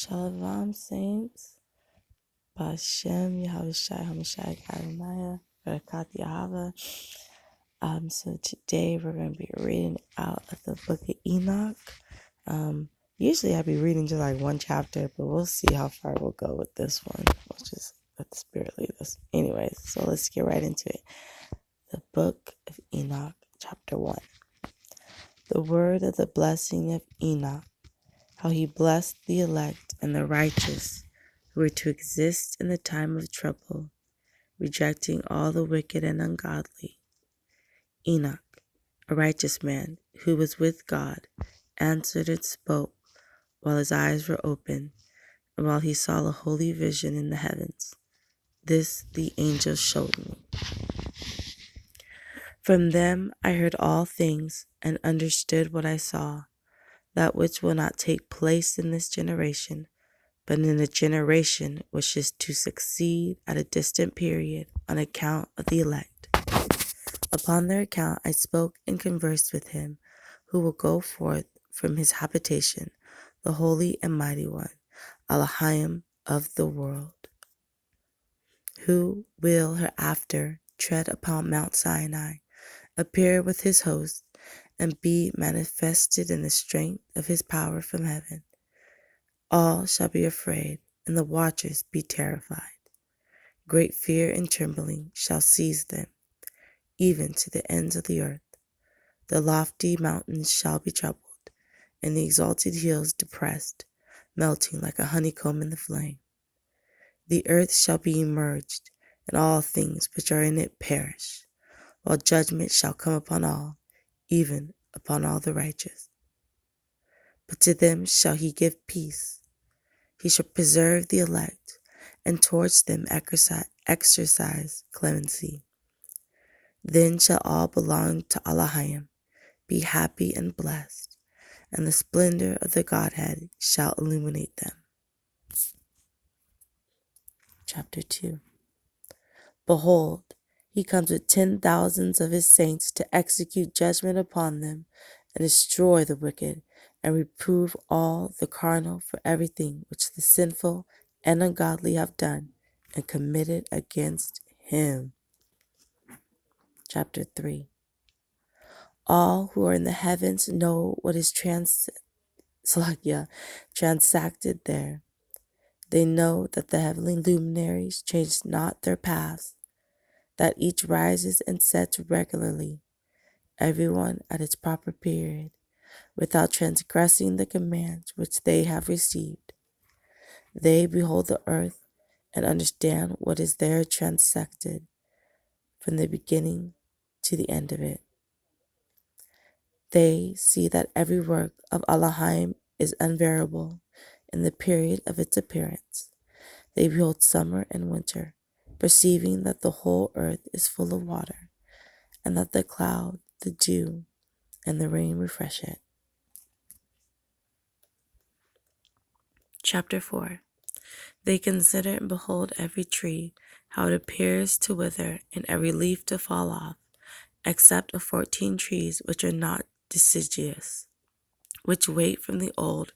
Shalom, saints. Bashem, Yahushai, Hamashai, Adonai, Barakat Yahweh. So today we're going to be reading out of the Book of Enoch. Usually I'd be reading just like one chapter, but we'll see how far we'll go with this one. We'll just let the Spirit lead us. Anyways, so let's get right into it. The Book of Enoch, chapter 1. The word of the blessing of Enoch, how he blessed the elect and the righteous who were to exist in the time of trouble, rejecting all the wicked and ungodly. Enoch, a righteous man who was with God, answered and spoke while his eyes were open and while he saw a holy vision in the heavens. This the angel showed me. From them I heard all things and understood what I saw, that which will not take place in this generation, but in a generation which is to succeed at a distant period on account of the elect. Upon their account I spoke and conversed with him, who will go forth from his habitation, the Holy and Mighty One, Allahayam of the world, who will hereafter tread upon Mount Sinai, appear with his host, and be manifested in the strength of his power from heaven. All shall be afraid, and the watchers be terrified. Great fear and trembling shall seize them, even to the ends of the earth. The lofty mountains shall be troubled, and the exalted hills depressed, melting like a honeycomb in the flame. The earth shall be immerged, and all things which are in it perish, while judgment shall come upon all, even upon all the righteous. But to them shall he give peace. He shall preserve the elect, and towards them exercise clemency. Then shall all belong to Allahayam be happy and blessed, and the splendor of the Godhead shall illuminate them. Chapter 2. Behold, he comes with 10,000s of his saints to execute judgment upon them and destroy the wicked, and reprove all the carnal for everything which the sinful and ungodly have done and committed against him. Chapter 3. All who are in the heavens know what is transacted there. They know that the heavenly luminaries change not their paths, that each rises and sets regularly, everyone at its proper period, without transgressing the commands which they have received. They behold the earth and understand what is there transacted from the beginning to the end of it. They see that every work of Allahayam is unvariable in the period of its appearance. They behold summer and winter, perceiving that the whole earth is full of water, and that the cloud, the dew, and the rain refresh it. Chapter 4. They consider and behold every tree, how it appears to wither, and every leaf to fall off, except of 14 trees which are not deciduous, which wait from the old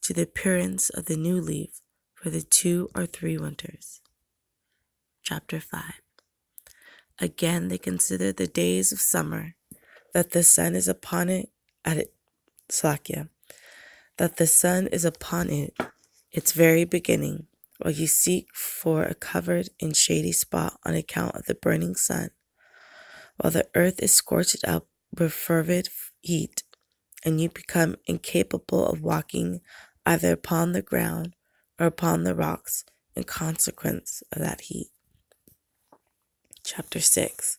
to the appearance of the new leaf for the 2 or 3 winters. Chapter 5. Again they consider the days of summer, that the sun is upon it that the sun is upon it, its very beginning, while you seek for a covered and shady spot on account of the burning sun, while the earth is scorched up with fervid heat, and you become incapable of walking either upon the ground or upon the rocks in consequence of that heat. Chapter 6.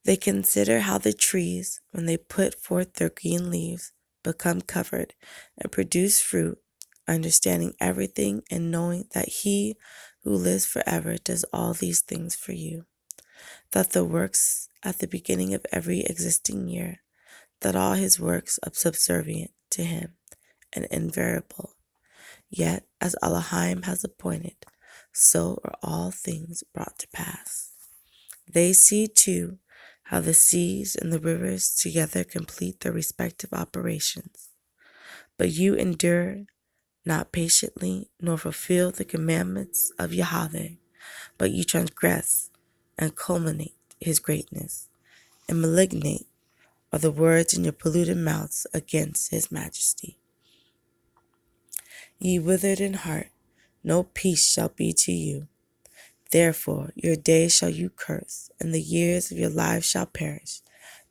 They consider how the trees, when they put forth their green leaves, become covered and produce fruit, understanding everything and knowing that he who lives forever does all these things for you, that the works at the beginning of every existing year, that all his works are subservient to him and invariable. Yet, as Allahayam has appointed, so are all things brought to pass. They see, too, how the seas and the rivers together complete their respective operations. But you endure not patiently, nor fulfill the commandments of Yahweh, but ye transgress and culminate his greatness, and malignate are the words in your polluted mouths against his majesty. Ye withered in heart, no peace shall be to you. Therefore your days shall you curse, and the years of your lives shall perish.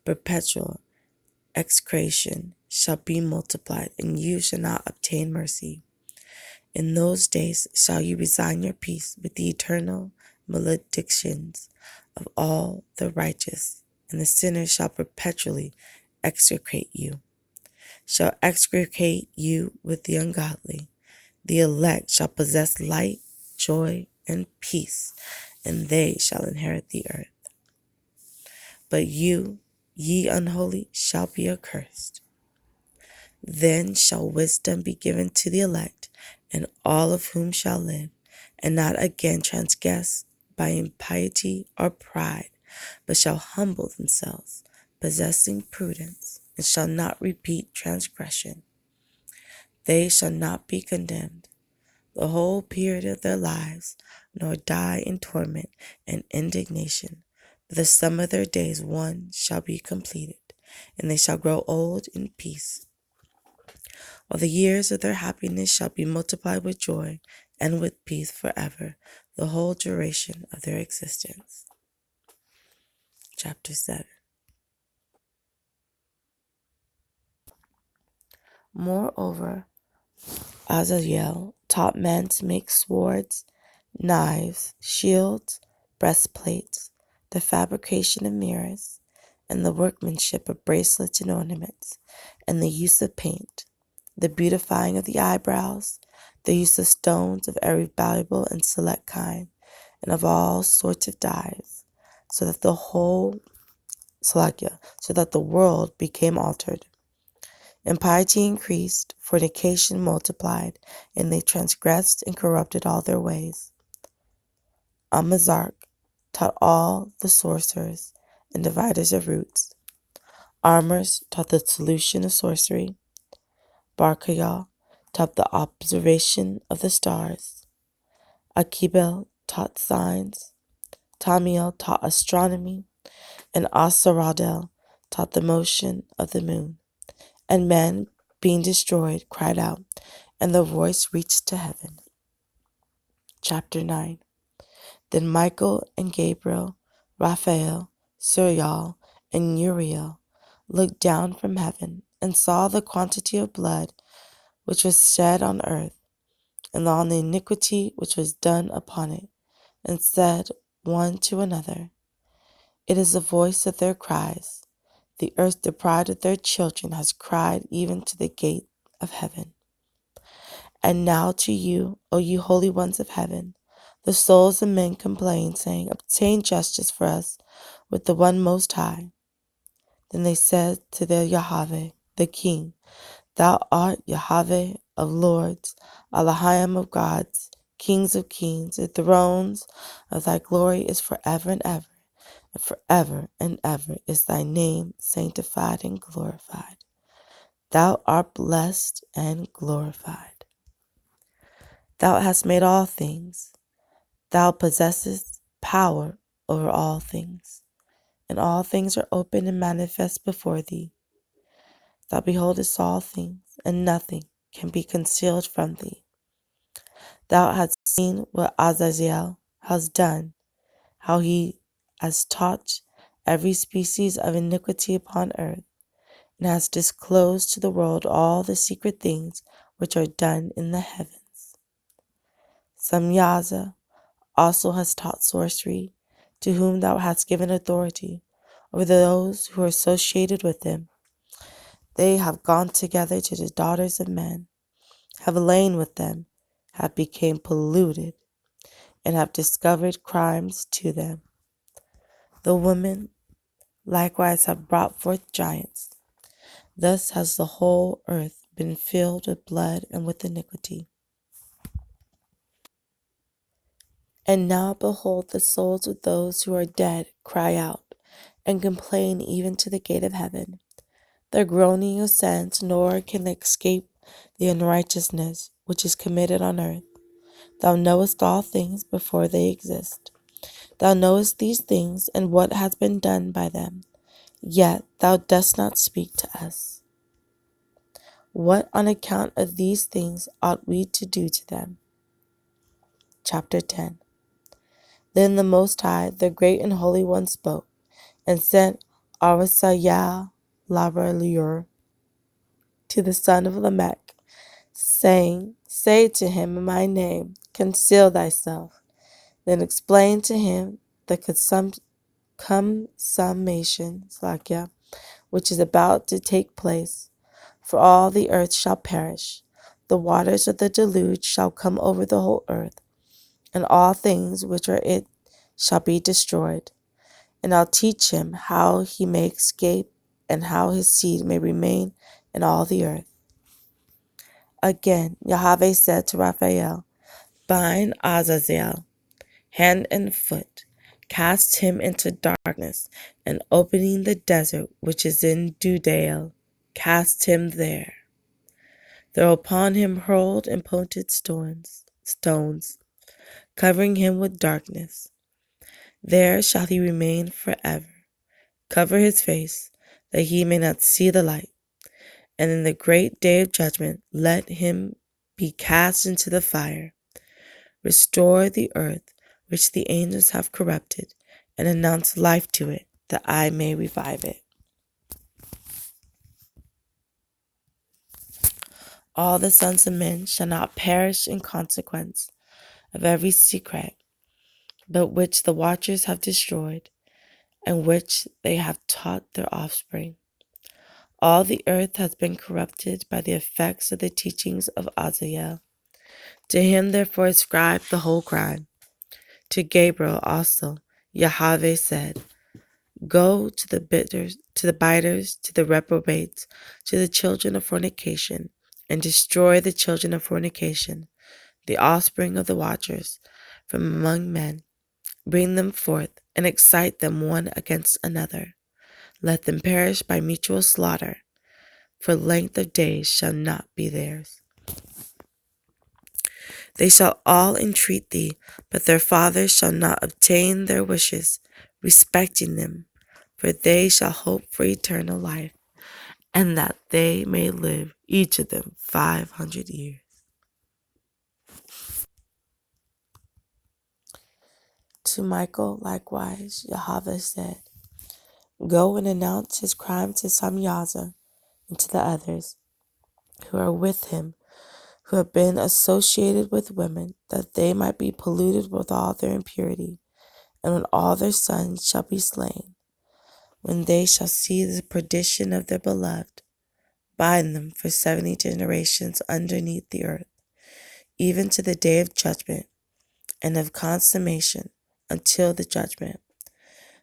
Perpetual execration shall be multiplied, and you shall not obtain mercy. In those days shall you resign your peace with the eternal maledictions of all the righteous, and the sinner shall perpetually execrate you, shall execrate you with the ungodly. The elect shall possess light, joy, and peace, and they shall inherit the earth. But you, ye unholy, shall be accursed. Then shall wisdom be given to the elect, and all of whom shall live, and not again transgress by impiety or pride, but shall humble themselves, possessing prudence, and shall not repeat transgression. They shall not be condemned the whole period of their lives, nor die in torment and indignation. But the sum of their days one shall be completed, and they shall grow old in peace. All the years of their happiness shall be multiplied with joy and with peace forever, the whole duration of their existence. Chapter 7. Moreover, Azazel taught men to make swords, knives, shields, breastplates, the fabrication of mirrors, and the workmanship of bracelets and ornaments, and the use of paint, the beautifying of the eyebrows, the use of stones of every valuable and select kind, and of all sorts of dyes, so that the world became altered. Impiety increased, fornication multiplied, and they transgressed and corrupted all their ways. Amazarch taught all the sorcerers and dividers of roots. Armors taught the solution of sorcery. Barkayal taught the observation of the stars. Akibel taught signs. Tamiel taught astronomy. And Asaradel taught the motion of the moon. And men, being destroyed, cried out, and the voice reached to heaven. Chapter 9. Then Michael and Gabriel, Raphael, Suriel, and Uriel looked down from heaven and saw the quantity of blood which was shed on earth, and on the iniquity which was done upon it, and said one to another, It is the voice of their cries. The earth deprived of their children has cried even to the gate of heaven. And now to you, O you holy ones of heaven, the souls of men complain, saying, Obtain justice for us with the one most high. Then they said to their Yahweh, the King, Thou art Yahweh of lords, Allahayam of gods, kings of kings. The thrones of thy glory is forever and ever is thy name sanctified and glorified. Thou art blessed and glorified. Thou hast made all things. Thou possessest power over all things, and all things are open and manifest before thee. Thou beholdest all things, and nothing can be concealed from thee. Thou hast seen what Azazel has done, how he has taught every species of iniquity upon earth, and has disclosed to the world all the secret things which are done in the heavens. Samyaza also has taught sorcery, to whom thou hast given authority over those who are associated with him. They have gone together to the daughters of men, have lain with them, have become polluted, and have discovered crimes to them. The women likewise have brought forth giants. Thus has the whole earth been filled with blood and with iniquity. And now behold, the souls of those who are dead cry out, and complain even to the gate of heaven. Their groaning ascends, nor can they escape the unrighteousness which is committed on earth. Thou knowest all things before they exist. Thou knowest these things and what has been done by them, yet thou dost not speak to us. What on account of these things ought we to do to them? Chapter 10. Then the Most High, the Great and Holy One, spoke, and sent Arasayah Labarliur to the son of Lamech, saying, Say to him in my name, conceal thyself. Then explain to him the consummation, which is about to take place. For all the earth shall perish. The waters of the deluge shall come over the whole earth, and all things which are it shall be destroyed. And I'll teach him how he may escape, and how his seed may remain in all the earth. Again, Yahweh said to Raphael, Bind Azazel, hand and foot, cast him into darkness, and opening the desert which is in Dudael, cast him there. Throw upon him hurled and pointed stones, covering him with darkness. There shall he remain forever. Cover his face, that he may not see the light. And in the great day of judgment, let him be cast into the fire. Restore the earth, which the angels have corrupted, and announce life to it, that I may revive it. All the sons of men shall not perish in consequence of every secret, but which the watchers have destroyed, and which they have taught their offspring. All the earth has been corrupted by the effects of the teachings of Azazel. To him therefore ascribe the whole crime. To Gabriel also Yahweh said, Go to the biters, to the reprobates, to the children of fornication, and destroy the children of fornication, the offspring of the watchers, from among men. Bring them forth, and excite them one against another. Let them perish by mutual slaughter, for length of days shall not be theirs. They shall all entreat thee, but their fathers shall not obtain their wishes respecting them, for they shall hope for eternal life, and that they may live, each of them 500 years. To Michael likewise Yahweh said, Go and announce his crime to Samyaza and to the others who are with him, who have been associated with women, that they might be polluted with all their impurity, and when all their sons shall be slain, when they shall see the perdition of their beloved, bind them for 70 generations underneath the earth, even to the day of judgment and of consummation until the judgment,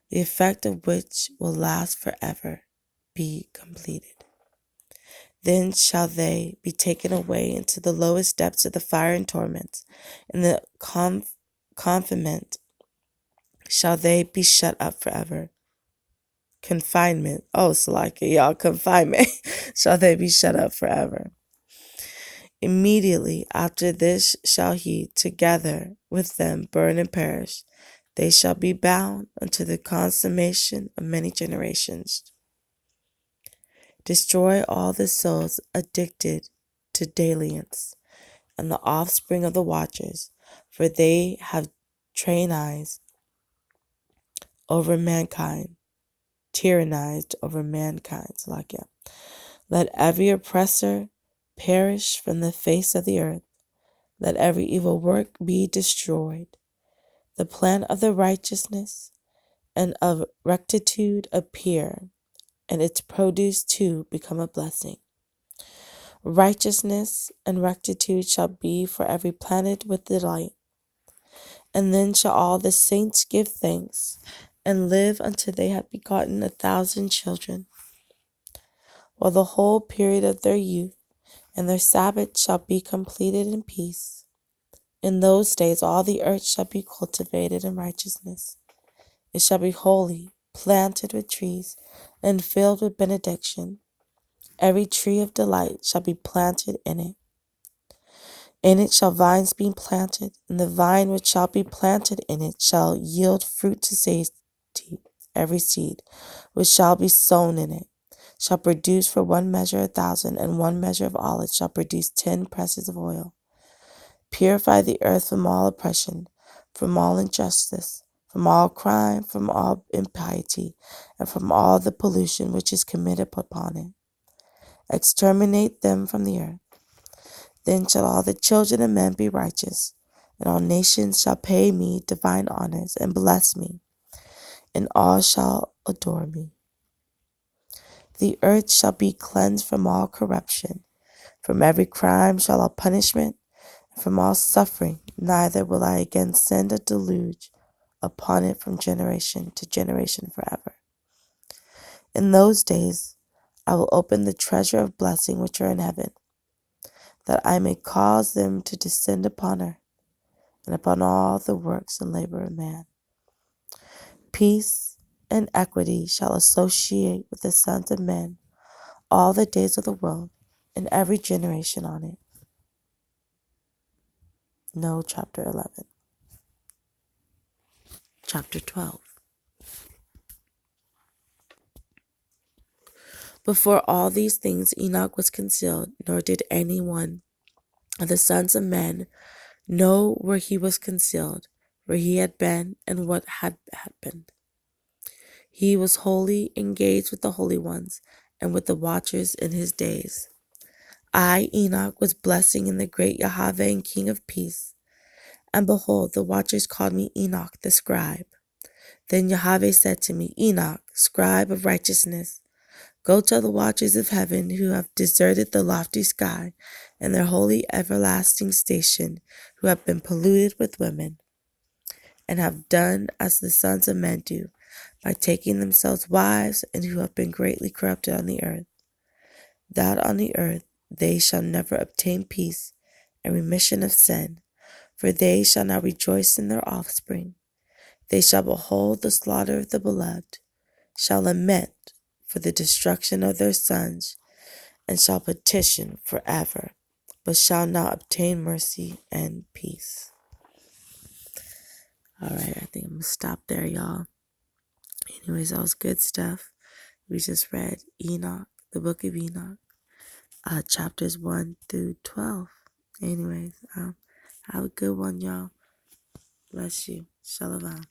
the effect of which will last forever, be completed. Then shall they be taken away into the lowest depths of the fire and torments. In the confinement shall they be shut up forever. Confinement. Oh, Salaki, y'all, confinement. Shall they be shut up forever. Immediately after this shall he together with them burn and perish. They shall be bound unto the consummation of many generations. Destroy all the souls addicted to dalliance, and the offspring of the watchers, for they have tyrannized over mankind. Let every oppressor perish from the face of the earth. Let every evil work be destroyed. The plan of the righteousness and of rectitude appear, and its produce too become a blessing. Righteousness and rectitude shall be forever planted with delight. And then shall all the saints give thanks, and live until they have begotten 1,000 children, while the whole period of their youth and their Sabbath shall be completed in peace. In those days all the earth shall be cultivated in righteousness. It shall be holy, planted with trees, and filled with benediction. Every tree of delight shall be planted in it. In it shall vines be planted, and the vine which shall be planted in it shall yield fruit to safety. Every seed which shall be sown in it shall produce for 1 measure 1,000, and 1 measure of olive shall produce 10 presses of oil. Purify the earth from all oppression, from all injustice, from all crime, from all impiety, and from all the pollution which is committed upon it. Exterminate them from the earth. Then shall all the children of men be righteous, and all nations shall pay me divine honors and bless me, and all shall adore me. The earth shall be cleansed from all corruption, from every crime shall all punishment, and from all suffering, neither will I again send a deluge upon it from generation to generation forever. In those days I will open the treasure of blessing which are in heaven, that I may cause them to descend upon her, and upon all the works and labor of man. Peace and equity shall associate with the sons of men all the days of the world, and every generation on it. No, chapter 11. Chapter 12. Before all these things Enoch was concealed, nor did any one of the sons of men know where he was concealed, where he had been, and what had happened. He was wholly engaged with the holy ones and with the watchers in his days. I, Enoch, was blessing in the great Yahweh and King of peace. And behold, the watchers called me Enoch the scribe. Then Yahweh said to me, Enoch, scribe of righteousness, go tell the watchers of heaven who have deserted the lofty sky and their holy everlasting station, who have been polluted with women, and have done as the sons of men do, by taking themselves wives, and who have been greatly corrupted on the earth, that on the earth they shall never obtain peace and remission of sin, for they shall not rejoice in their offspring. They shall behold the slaughter of the beloved, shall lament for the destruction of their sons, and shall petition forever, but shall not obtain mercy and peace. All right, I think I'm going to stop there, y'all. Anyways, that was good stuff. We just read Enoch, the Book of Enoch, chapters 1 through 12. Anyways, have a good one, y'all. Bless you. Shalom.